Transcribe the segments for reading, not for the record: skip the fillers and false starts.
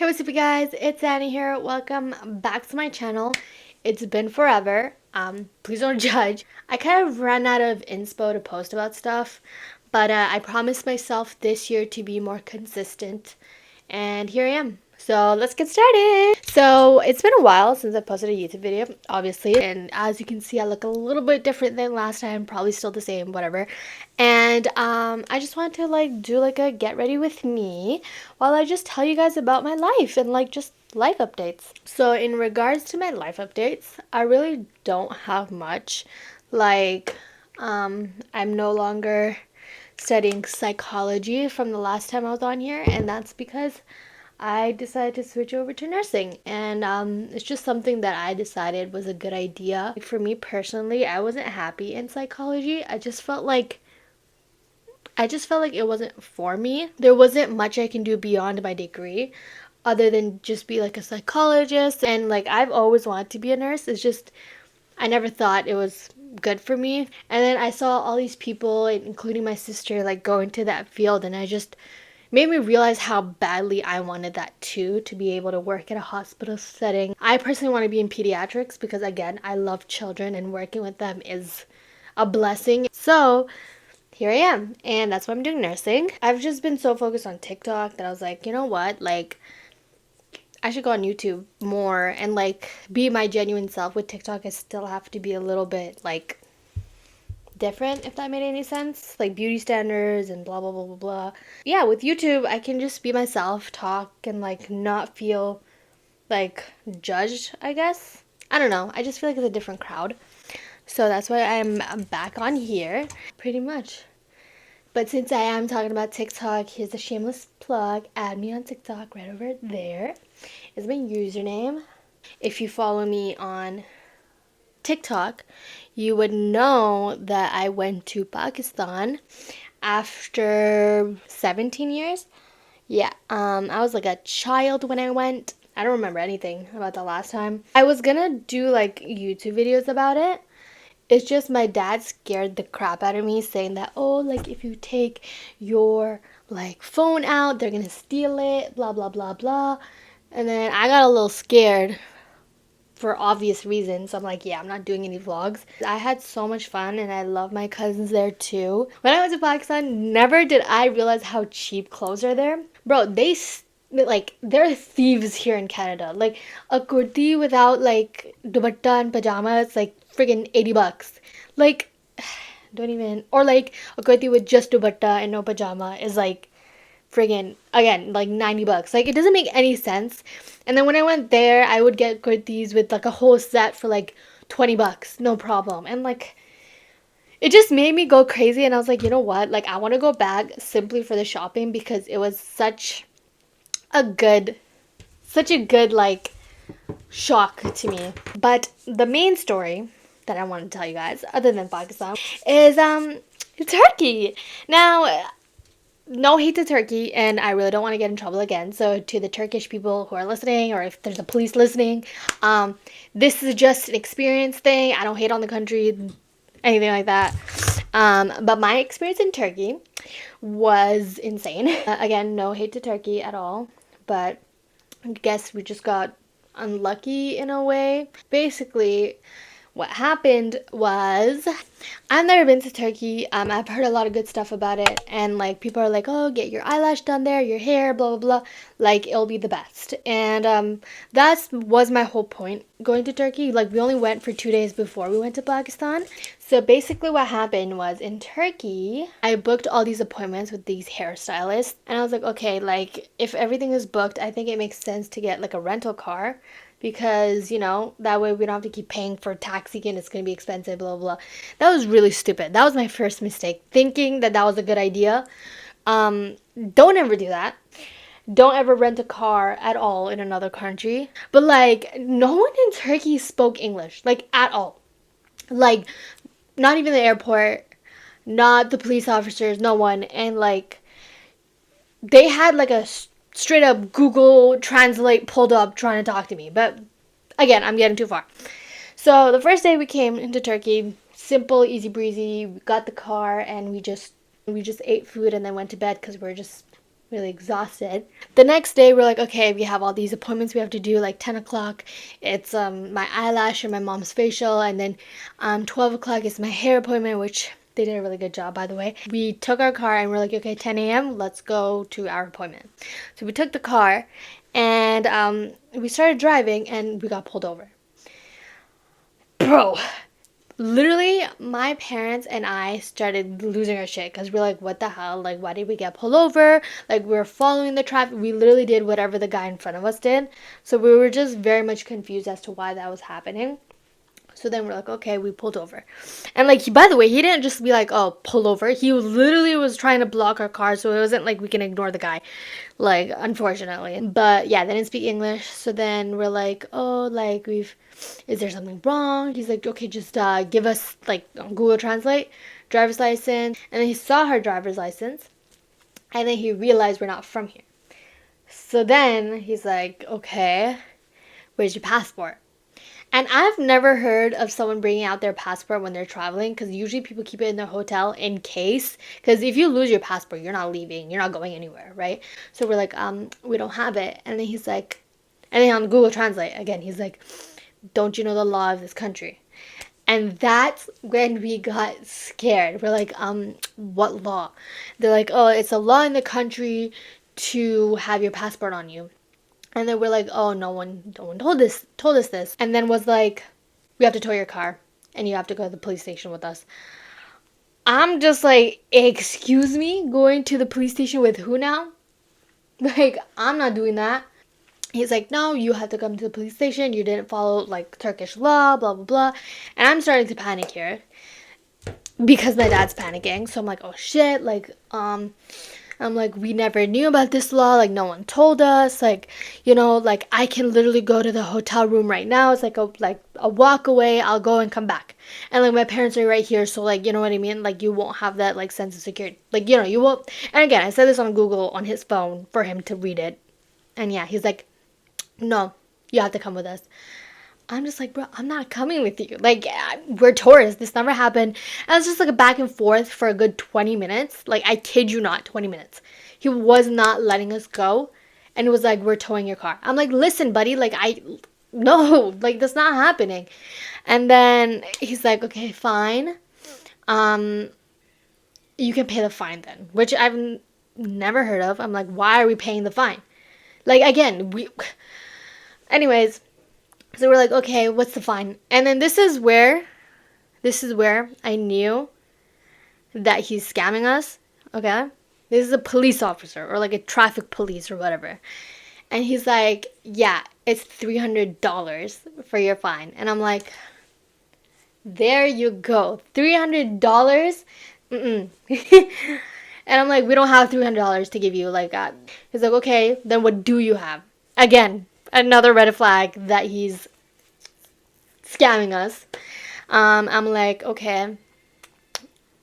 Hey, what's up, you guys? It's Annie here. Welcome back to my channel. It's been forever. Please don't judge. I kind of ran out of inspo to post about stuff, but I promised myself this year to be more consistent, and here I am. So let's get started. So it's been a while since I posted a YouTube video, obviously, and as you can see, I look a little bit different than last time. Probably still the same, whatever. And I just wanted to do a get ready with me while I just tell you guys about my life and just life updates. So in regards to my life updates, I really don't have much. I'm no longer studying psychology from the last time I was on here, and that's because I decided to switch over to nursing, and it's just something that I decided was a good idea. For me personally, I wasn't happy in psychology. I just felt like it wasn't for me. There wasn't much I can do beyond my degree other than just be like a psychologist, and I've always wanted to be a nurse. It's just I never thought it was good for me. And then I saw all these people, including my sister, go into that field, and I just made me realize how badly I wanted that too, to be able to work at a hospital setting. I personally want to be in pediatrics because, again, I love children and working with them is a blessing. So here I am, and that's why I'm doing nursing. I've just been so focused on TikTok that I was like, you know what? I should go on YouTube more and be my genuine self. With TikTok, I still have to be a little bit different, if that made any sense, like beauty standards and blah blah blah blah blah. Yeah, with YouTube I can just be myself, talk, and not feel judged, I guess. I don't know, I just feel like it's a different crowd, so that's why I'm back on here pretty much. But since I am talking about TikTok, here's a shameless plug. Add me on TikTok. Right over there is my username. If you follow me on TikTok, you would know that I went to Pakistan after 17 years. Yeah, I was like a child when I went. I don't remember anything about the last time. I was gonna do YouTube videos about it. It's just my dad scared the crap out of me, saying that, oh, if you take your phone out, they're gonna steal it, blah blah blah blah. And then I got a little scared for obvious reasons. So I'm like, yeah, I'm not doing any vlogs. I had so much fun, and I love my cousins there too. When I went to Pakistan, never did I realize how cheap clothes are there. Bro, they're thieves here in Canada. A kurti without dupatta and pajamas, friggin' $80. Like, don't even. Or a kurti with just dupatta and no pajama is friggin', again, $90. It doesn't make any sense. And then when I went there, I would get kurtis with a whole set for $20, no problem. And it just made me go crazy, and I was like, you know what? I want to go back simply for the shopping, because it was such a good shock to me. But the main story that I want to tell you guys, other than Pakistan, is Turkey. Now, no hate to Turkey, and I really don't want to get in trouble again. So to the Turkish people who are listening, or if there's a police listening, this is just an experience thing. I don't hate on the country, anything like that. But my experience in Turkey was insane. Again, no hate to Turkey at all, but I guess we just got unlucky in a way. Basically, what happened was, I've never been to Turkey. I've heard a lot of good stuff about it, and people are like, oh, get your eyelash done there, your hair, blah blah blah, it'll be the best. And that was my whole point going to Turkey. We only went for 2 days before we went to Pakistan. So basically what happened was, in Turkey, I booked all these appointments with these hairstylists, and I was like, okay, if everything is booked, I think it makes sense to get a rental car, because that way we don't have to keep paying for a taxi, and it's going to be expensive, blah blah. That was really stupid. That was my first mistake, thinking that was a good idea. Don't ever do that. Don't ever rent a car at all in another country. But no one in Turkey spoke English, at all. Not even the airport, not the police officers, no one. And they had a straight up Google Translate pulled up trying to talk to me. But again, I'm getting too far. So the first day we came into Turkey, simple, easy breezy. We got the car, and we just ate food and then went to bed, because we really exhausted. The next day, we're like, okay, we have all these appointments we have to do, like 10 o'clock. It's my eyelash and my mom's facial. And then 12 o'clock is my hair appointment, which they did a really good job, by the way. We took our car and we're like, okay, 10 a.m., let's go to our appointment. So we took the car and we started driving and we got pulled over. Bro, literally, my parents and I started losing our shit because we're like, what the hell? Like, why did we get pulled over? Like, we were following the traffic. We literally did whatever the guy in front of us did. So we were just very much confused as to why that was happening. So then we're like, okay, we pulled over. And like, by the way, he didn't just be like, oh, pull over. He literally was trying to block our car. So it wasn't like we can ignore the guy, like, unfortunately. But yeah, they didn't speak English. So then we're like, oh, like, is there something wrong? He's like, okay, just give us, like, on Google Translate, driver's license. And then he saw her driver's license. And then he realized we're not from here. So then he's like, okay, where's your passport? And I've never heard of someone bringing out their passport when they're traveling, because usually people keep it in their hotel in case. Because if you lose your passport, you're not leaving, you're not going anywhere, right? So we're like, we don't have it. And then he's like, and then on Google Translate, again, he's like, don't you know the law of this country? And that's when we got scared. We're like, what law? They're like, oh, it's a law in the country to have your passport on you. And then we're like, oh, no one told us this. And then was like, we have to tow your car and you have to go to the police station with us. I'm just like, excuse me, going to the police station with who now? Like, I'm not doing that. He's like, no, you have to come to the police station. You didn't follow like Turkish law, blah, blah, blah. And I'm starting to panic here because my dad's panicking. So I'm like, oh shit, like, I'm like, we never knew about this law. Like, no one told us. Like, you know, like, I can literally go to the hotel room right now. It's like a walk away. I'll go and come back. And, like, my parents are right here. So, like, you know what I mean? Like, you won't have that, like, sense of security. Like, you know, you won't. And, again, I said this on Google on his phone for him to read it. And, yeah, he's like, no, you have to come with us. I'm just like, bro, I'm not coming with you. Like, we're tourists. This never happened. And it's just like a back and forth for a good 20 minutes. Like, I kid you not, 20 minutes. He was not letting us go. And it was like, we're towing your car. I'm like, listen, buddy, like, no, like, that's not happening. And then he's like, okay, fine. You can pay the fine then. Which I've never heard of. I'm like, why are we paying the fine? Like, again, anyways. So we're like, okay, what's the fine? And then this is where I knew that he's scamming us, okay? This is a police officer or like a traffic police or whatever. And he's like, yeah, it's $300 for your fine. And I'm like, there you go. $300? Mm-mm. And I'm like, we don't have $300 to give you. Like, he's like, okay, then what do you have? Again, another red flag that he's scamming us. I'm like, okay,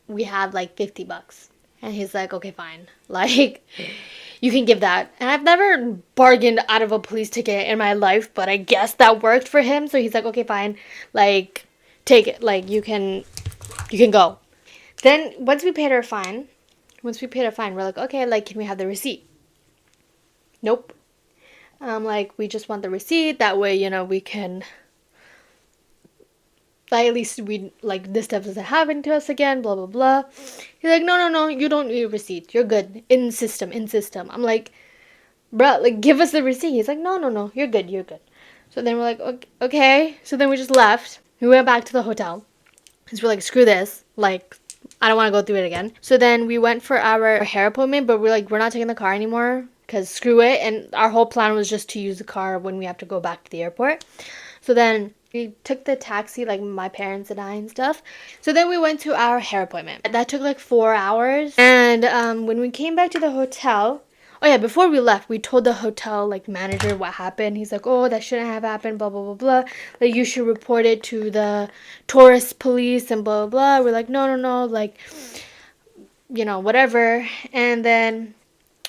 we have like $50. And he's like, okay, fine. Like, you can give that. And I've never bargained out of a police ticket in my life, but I guess that worked for him. So he's like, okay, fine. Like, take it. Like, you can go. Then once we paid our fine, we're like, okay, like, can we have the receipt? Nope. Like, we just want the receipt. That way, you know, we can, like, at least we, like, this stuff doesn't happen to us again, blah, blah, blah. He's like, no, you don't need a receipt. You're good. In system. I'm like, bruh, like, give us the receipt. He's like, no, you're good. So then we're like, okay. So then we just left. We went back to the hotel. Because we're like, screw this. Like, I don't want to go through it again. So then we went for our hair appointment, but we're like, we're not taking the car anymore. Because screw it. And our whole plan was just to use the car when we have to go back to the airport. So then we took the taxi, like my parents and I and stuff. So then we went to our hair appointment. That took like 4 hours. And when we came back to the hotel, oh yeah, before we left, we told the hotel like manager what happened. He's like, oh, that shouldn't have happened, blah, blah, blah, blah. Like, you should report it to the tourist police and blah, blah, blah. We're like, no, like, you know, whatever. And then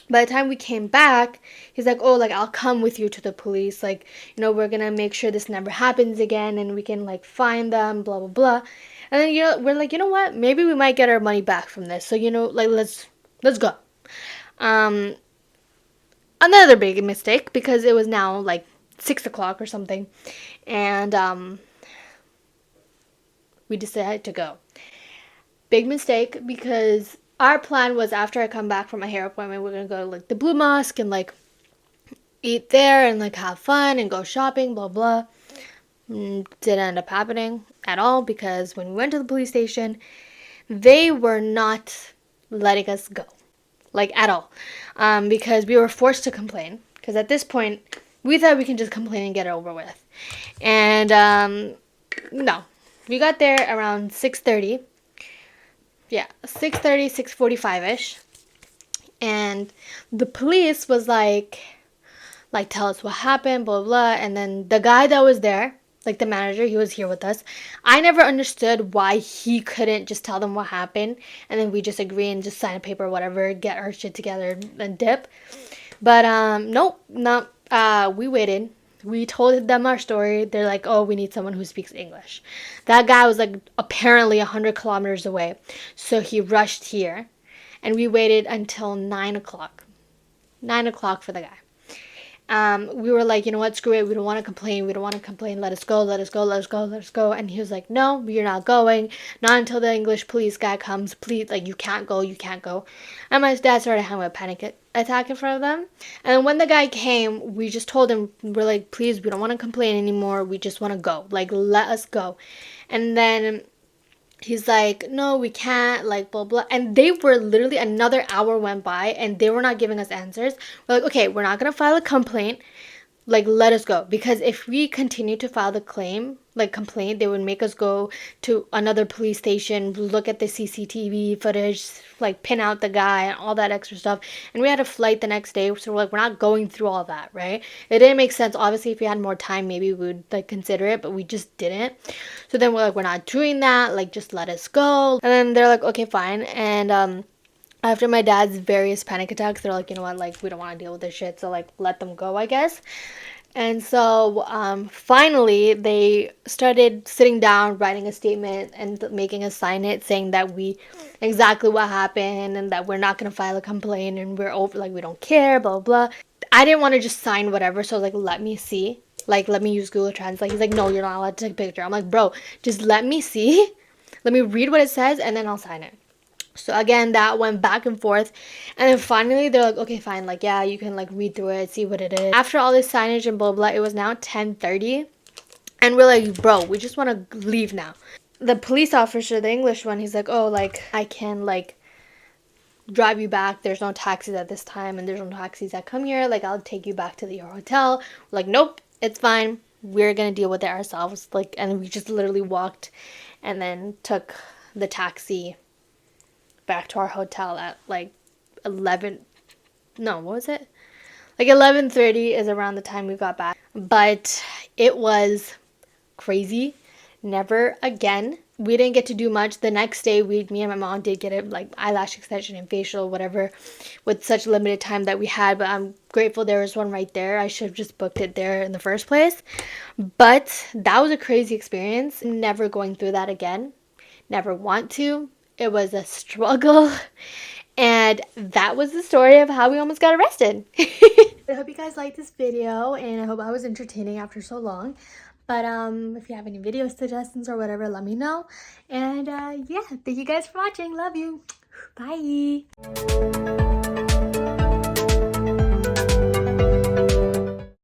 by the time we came back, he's like, oh, like, I'll come with you to the police. Like, you know, we're going to make sure this never happens again and we can, like, find them, blah, blah, blah. And then, you know, we're like, you know what? Maybe we might get our money back from this. So, you know, like, let's go. another big mistake because it was now like 6 o'clock or something, and we decided to go. Big mistake because our plan was after I come back from my hair appointment, we're gonna go to like the Blue Mosque and like eat there and like have fun and go shopping, blah blah. Didn't end up happening at all because when we went to the police station, they were not letting us go, like at all, because we were forced to complain. Because at this point, we thought we can just complain and get it over with, and no, we got there around 6:30. Yeah, 6:30, 6:45 ish, and the police was like tell us what happened, blah, blah blah. And then the guy that was there, like the manager, he was here with us. I never understood why he couldn't just tell them what happened and then we just agree and just sign a paper or whatever, get our shit together and dip. But nope, not we waited. We told them our story. They're like, oh, we need someone who speaks English. That guy was like apparently 100 kilometers away, so he rushed here, and we waited until 9 o'clock. 9 o'clock for the guy. We were like, you know what, screw it. We don't want to complain. We don't want to complain. Let us go, let us go, let us go, let us go. And he was like, no, you're not going. Not until the English police guy comes. Please, like, you can't go, you can't go. And my dad started having a panic attack in front of them. And then when the guy came, we just told him, we're like, please, we don't want to complain anymore. We just want to go. Like, let us go. And then he's like, no, we can't, like, blah, blah. And they were literally, another hour went by and they were not giving us answers. We're like, okay, we're not going to file a complaint. Like, let us go. Because if we continue to file the complaint, they would make us go to another police station, look at the CCTV footage, like, pin out the guy and all that extra stuff. And we had a flight the next day, so we're like, we're not going through all that, right? It didn't make sense. Obviously, if we had more time, maybe we would, like, consider it, but we just didn't. So then we're like, we're not doing that. Like, just let us go. And then they're like, okay, fine. And, after my dad's various panic attacks, they're like, you know what, like, we don't want to deal with this shit, so, like, let them go, I guess. And so, finally, they started sitting down, writing a statement, and making us sign it, saying that exactly what happened, and that we're not going to file a complaint, and we're over, like, we don't care, blah, blah, blah. I didn't want to just sign whatever, so I was like, let me see. Like, let me use Google Translate. He's like, no, you're not allowed to take a picture. I'm like, bro, just let me see. Let me read what it says, and then I'll sign it. So again, that went back and forth. And then finally, they're like, okay, fine. Like, yeah, you can, like, read through it, see what it is. After all this signage and blah, blah, it was now 10:30. And we're like, bro, we just want to leave now. The police officer, the English one, he's like, oh, like, I can, like, drive you back. There's no taxis at this time, and there's no taxis that come here. Like, I'll take you back to your hotel. We're like, nope, it's fine. We're going to deal with it ourselves. Like, and we just literally walked and then took the taxi back to our hotel at like 11, no, what was it, like 11:30 is around the time we got back. But it was crazy. Never again. We didn't get to do much. The next day, me and my mom did get it, like, eyelash extension and facial, whatever, with such limited time that we had. But I'm grateful there was one right there. I should have just booked it there in the first place. But that was a crazy experience. Never going through that again. Never want to. It was a struggle. And that was the story of how we almost got arrested. I hope you guys liked this video, and I hope I was entertaining after so long. But if you have any video suggestions or whatever, let me know. And yeah, thank you guys for watching. Love you. Bye.